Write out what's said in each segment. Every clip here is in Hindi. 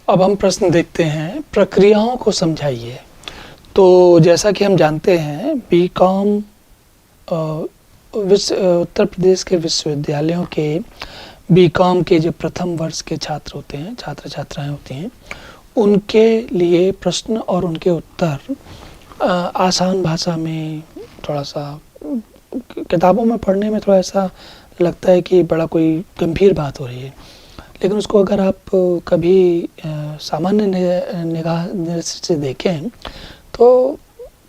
अब हम प्रश्न देखते हैं, प्रक्रियाओं को समझाइए। तो जैसा कि हम जानते हैं, बीकॉम उत्तर प्रदेश के विश्वविद्यालयों के बीकॉम के जो प्रथम वर्ष के छात्र होते हैं, छात्र छात्राएं होती हैं, उनके लिए प्रश्न और उनके उत्तर आसान भाषा में, थोड़ा सा किताबों में पढ़ने में थोड़ा ऐसा लगता है कि बड़ा कोई गंभीर बात हो रही है, लेकिन उसको अगर आप कभी सामान्य निगाह से देखें तो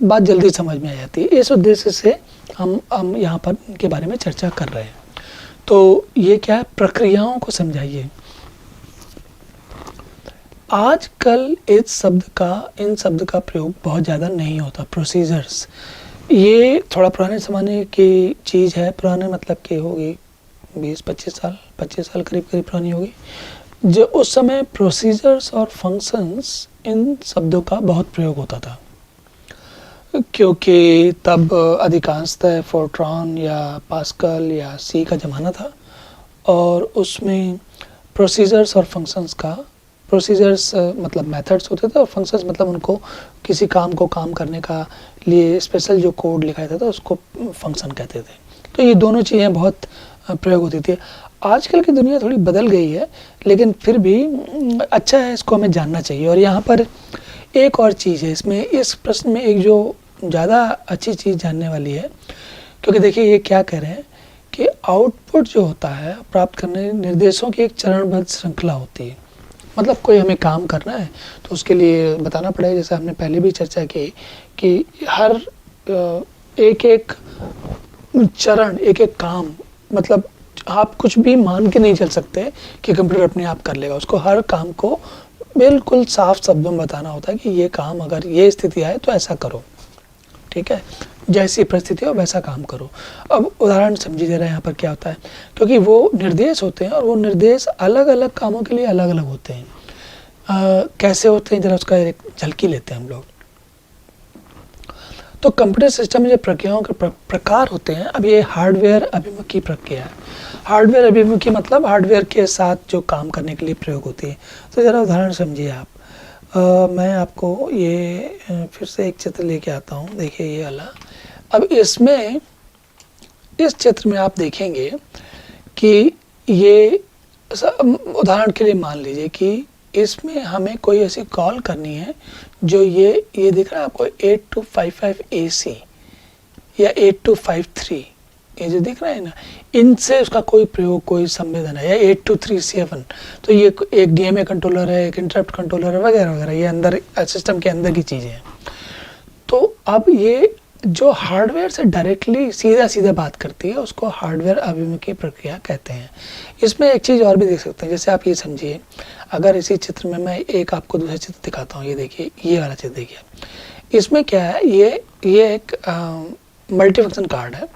बात जल्दी समझ में आ जाती है। इस उद्देश्य से हम यहाँ पर इनके बारे में चर्चा कर रहे हैं। तो ये क्या है, प्रक्रियाओं को समझाइए। आजकल इन शब्द का प्रयोग बहुत ज़्यादा नहीं होता। प्रोसीजर्स, ये थोड़ा पुराने ज़माने की चीज़ है। पुराने मतलब कि होगी 20-25 साल करीब पुरानी होगी, जो उस समय प्रोसीजर्स और फंक्शंस इन शब्दों का बहुत प्रयोग होता था, क्योंकि तब अधिकांशतः फोर्ट्रॉन या पास्कल या सी का ज़माना था, और उसमें प्रोसीजर्स और फंक्शंस का, प्रोसीजर्स मतलब मेथड्स होते थे और फंक्शंस मतलब उनको किसी काम को काम करने का लिए स्पेशल जो कोड लिखा जाता था उसको फंक्शन कहते थे। तो ये दोनों चीज़ें बहुत प्रयोग होती थी। आजकल की दुनिया थोड़ी बदल गई है, लेकिन फिर भी अच्छा है, इसको हमें जानना चाहिए। और यहाँ पर एक और चीज़ है इसमें, इस प्रश्न में एक जो ज़्यादा अच्छी चीज़ जानने वाली है, क्योंकि देखिए ये क्या कह रहे हैं कि आउटपुट जो होता है प्राप्त करने निर्देशों की एक चरणबद्ध श्रृंखला होती है। मतलब कोई हमें काम करना है तो उसके लिए बताना पड़ेगा, जैसे हमने पहले भी चर्चा की कि हर एक एक चरण, एक एक काम, मतलब आप कुछ भी मान के नहीं चल सकते कि कंप्यूटर अपने आप कर लेगा। उसको हर काम को बिल्कुल साफ शब्दों में बताना होता है कि ये काम अगर ये स्थिति आए तो ऐसा करो, ठीक है, जैसी परिस्थिति हो वैसा काम करो। अब उदाहरण समझिए जरा यहाँ पर क्या होता है, क्योंकि वो निर्देश होते हैं और वो निर्देश अलग अलग कामों के लिए अलग अलग होते हैं। कैसे होते हैं, जरा उसका एक झलकी लेते हैं हम लोग। तो कंप्यूटर सिस्टम में जो प्रक्रियाओं के प्रकार होते हैं, अब ये हार्डवेयर अभिमुखी प्रक्रिया है। हार्डवेयर अभिमुखी मतलब हार्डवेयर के साथ जो काम करने के लिए प्रयोग होती है। तो ज़रा उदाहरण समझिए आप। मैं आपको ये फिर से एक चित्र लेके आता हूँ। देखिए ये वाला। अब इसमें, इस चित्र में आप देखेंगे कि ये उदाहरण के लिए मान लीजिए कि इसमें हमें कोई ऐसी कॉल करनी है जो ये दिख रहा है आपको 8255 AC या 8253, ये जो दिख रहा है ना, इनसे उसका कोई प्रयोग, कोई संवेदन है, या 8237, तो ये एक DMA कंट्रोलर है, एक इंटरप्ट कंट्रोलर है, वगैरह वगैरह, ये अंदर सिस्टम के अंदर की चीज़ें हैं। तो अब ये जो हार्डवेयर से डायरेक्टली सीधा बात करती है उसको हार्डवेयर अभिमुखी प्रक्रिया कहते हैं। इसमें एक चीज़ और भी देख सकते हैं, जैसे आप ये समझिए, अगर इसी चित्र में मैं एक आपको दूसरा चित्र दिखाता हूँ। ये देखिए, ये वाला चित्र देखिए। इसमें क्या है, ये एक मल्टीफंक्शन कार्ड है,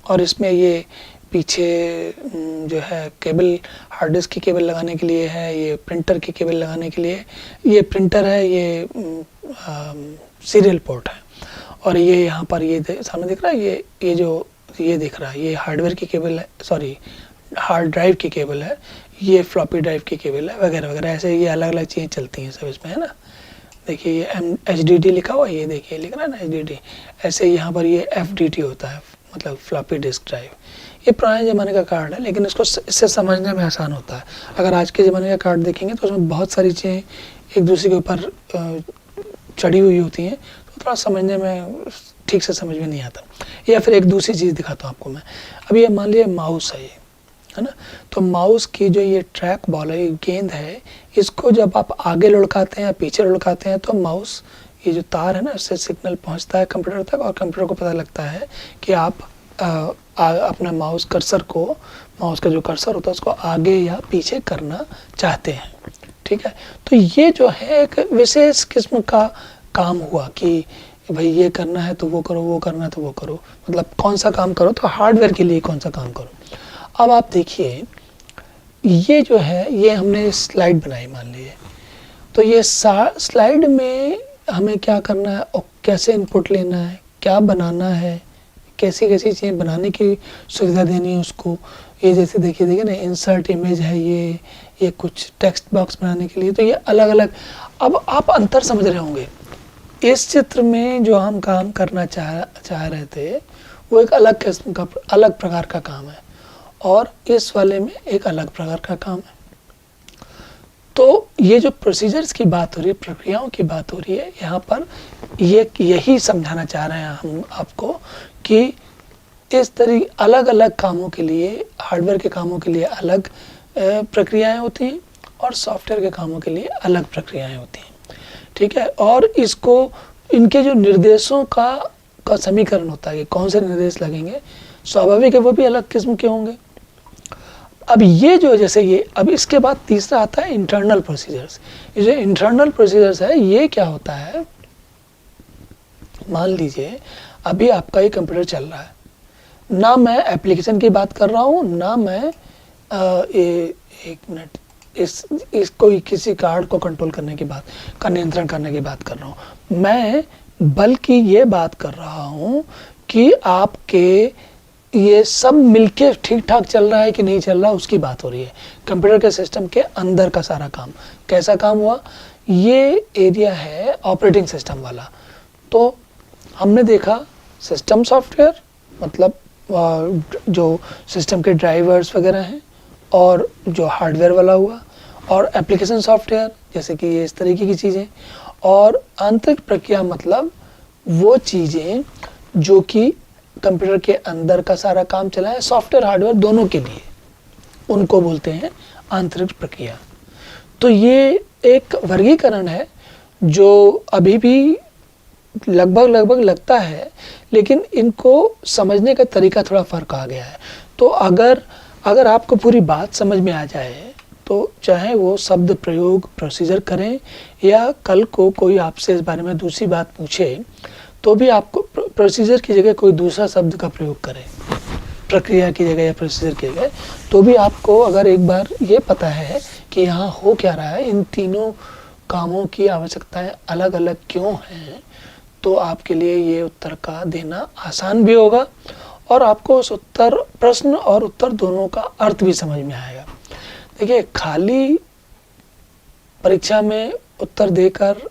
और इसमें ये पीछे जो है केबल, हार्ड डिस्क की केबल लगाने के लिए है, ये प्रिंटर की केबल लगाने के लिए, ये प्रिंटर है, ये सीरियल पोर्ट है, और ये यहाँ पर ये सामने दिख रहा है, ये जो ये दिख रहा है, ये हार्डवेयर की केबल है, सॉरी हार्ड ड्राइव की केबल है, ये फ्लॉपी ड्राइव की केबल है, वगैरह वगैरह। ऐसे ये अलग अलग चीज़ें चलती हैं सब इसमें, है ना। देखिए ये HDD लिखा हुआ है, ये देखिए लिख रहा है ना HDD। ऐसे यहाँ पर ये FDD होता है, मतलब फ्लॉपी डिस्क ड्राइव। ये पुराने ज़माने का कार्ड है, लेकिन इसको इससे समझने में आसान होता है। अगर आज के ज़माने का कार्ड देखेंगे तो उसमें बहुत सारी चीज़ें एक दूसरे के ऊपर चढ़ी हुई होती हैं, तो थोड़ा समझने में ठीक से समझ में नहीं आता। या फिर एक दूसरी चीज़ दिखाता हूँ आपको मैं। अब ये मान लीजिए माउस है, ये है ना। तो माउस की जो ये ट्रैक बॉल है, ये गेंद है, इसको जब आप आगे लुढ़काते हैं या पीछे लुढ़काते हैं तो माउस, ये जो तार है ना, उससे सिग्नल पहुंचता है कंप्यूटर तक, और कंप्यूटर को पता लगता है कि आप अपना माउस कर्सर को, माउस का जो कर्सर होता है उसको आगे या पीछे करना चाहते हैं, ठीक है। तो ये जो है एक विशेष किस्म का काम हुआ कि भाई ये करना है तो वो करो, वो करना है तो वो करो, मतलब कौन सा काम करो, तो हार्डवेयर के लिए कौन सा काम करो। अब आप देखिए, ये जो है, ये हमने स्लाइड बनाई मान लीजिए, तो ये स्लाइड में हमें क्या करना है और कैसे इनपुट लेना है, क्या बनाना है, कैसी कैसी चीज़ें बनाने की सुविधा देनी है उसको। ये जैसे देखिए ना, इंसर्ट इमेज है, ये कुछ टेक्स्ट बॉक्स बनाने के लिए, तो ये अलग अलग। अब आप अंतर समझ रहे होंगे, इस चित्र में जो हम काम करना चाह रहे थे वो एक अलग किस्म का, अलग प्रकार का काम है, और इस वाले में एक अलग प्रकार का काम है। तो ये जो प्रोसीजर्स की बात हो रही है, प्रक्रियाओं की बात हो रही है, यहाँ पर ये यही समझाना चाह रहे हैं हम आपको कि इस तरीके अलग अलग कामों के लिए, हार्डवेयर के कामों के लिए अलग प्रक्रियाएं होती हैं और सॉफ्टवेयर के कामों के लिए अलग प्रक्रियाएं होती हैं, ठीक है। और इसको, इनके जो निर्देशों का समीकरण होता है कि कौन से निर्देश लगेंगे, स्वाभाविक है वो भी अलग किस्म के होंगे। अब ये जो, जैसे ये, अब इसके बाद तीसरा आता है इंटरनल प्रोसीजर्स। ये जो इंटरनल प्रोसीजर्स है, ये क्या होता है, मान लीजिए अभी आपका ये कंप्यूटर चल रहा है, ना मैं एप्लीकेशन की बात कर रहा हूँ, ना मैं एक मिनट, इस कोई किसी कार्ड को कंट्रोल करने की बात, का नियंत्रण करने की बात कर रहा हूँ मैं, बल्कि ये बात कर रहा हूँ कि आपके ये सब मिलके ठीक ठाक चल रहा है कि नहीं चल रहा, उसकी बात हो रही है। कंप्यूटर के सिस्टम के अंदर का सारा काम कैसा काम हुआ, ये एरिया है ऑपरेटिंग सिस्टम वाला। तो हमने देखा सिस्टम सॉफ्टवेयर, मतलब जो सिस्टम के ड्राइवर्स वगैरह हैं, और जो हार्डवेयर वाला हुआ, और एप्लीकेशन सॉफ्टवेयर जैसे कि ये इस तरीके की चीज़ें, और आंतरिक प्रक्रिया मतलब वो चीज़ें जो कि कंप्यूटर के अंदर का सारा काम चला है, सॉफ्टवेयर हार्डवेयर दोनों के लिए, उनको बोलते हैं आंतरिक प्रक्रिया। तो ये एक वर्गीकरण है जो अभी भी लगभग लगता है, लेकिन इनको समझने का तरीका थोड़ा फ़र्क आ गया है। तो अगर आपको पूरी बात समझ में आ जाए, तो चाहे वो शब्द प्रयोग प्रोसीजर करें, या कल को कोई आपसे इस बारे में दूसरी बात पूछे, तो भी आपको प्रोसीजर की जगह कोई दूसरा शब्द का प्रयोग करें, प्रक्रिया की जगह या प्रोसीजर की जगह, तो भी आपको अगर एक बार ये पता है कि यहाँ हो क्या रहा है, इन तीनों कामों की आवश्यकताएं अलग अलग क्यों हैं, तो आपके लिए ये उत्तर का देना आसान भी होगा, और आपको उस उत्तर, प्रश्न और उत्तर दोनों का अर्थ भी समझ में आएगा। देखिए, खाली परीक्षा में उत्तर देकर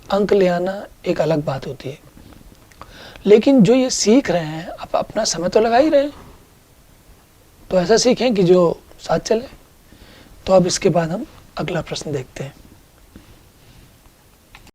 अंक ले आना एक अलग बात होती है, लेकिन जो ये सीख रहे हैं, आप अपना समय तो लगा ही रहे हैं, तो ऐसा सीखें कि जो साथ चले। तो अब इसके बाद हम अगला प्रश्न देखते हैं।